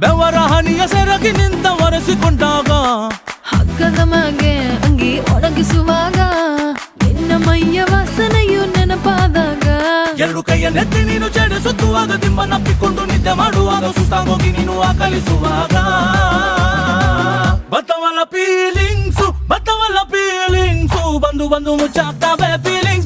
ಬೆವರ ಹನಿಯ ಸೆರಗಿ ನಿಂತ ಒರೆಸಿಕೊಂಡಾಗ ಹಗ್ಗದ ಮ್ಯಾಗೆ ಅಂಗಿ ಒಣಗಿಸುವಾಗ ನಿನ್ನ ಮೈಯ ವಾಸನೆಯು ನೆನಪಾದಾಗ ಎರಡು ಕೈಯ ನೆತ್ತಿ ನೀನು ಜಡಿಸುತ್ತುವಾಗ ದಿಮ್ಮನಪ್ಪಿಕೊಂಡು ನಿದ್ದೆ ಮಾಡುವಾಗ ಸುಸ್ತಾಗೋಗಿ ನೀನು ಆಕಲಿಸುವಾಗ ಬತ್ತವಲ್ಲ ಫೀಲಿಂಗ್ಸು ಬಂದು ಬಂದು ಮುಚ್ಚಾಗ್ತಾವೆ ಫೀಲಿಂಗ್ಸ್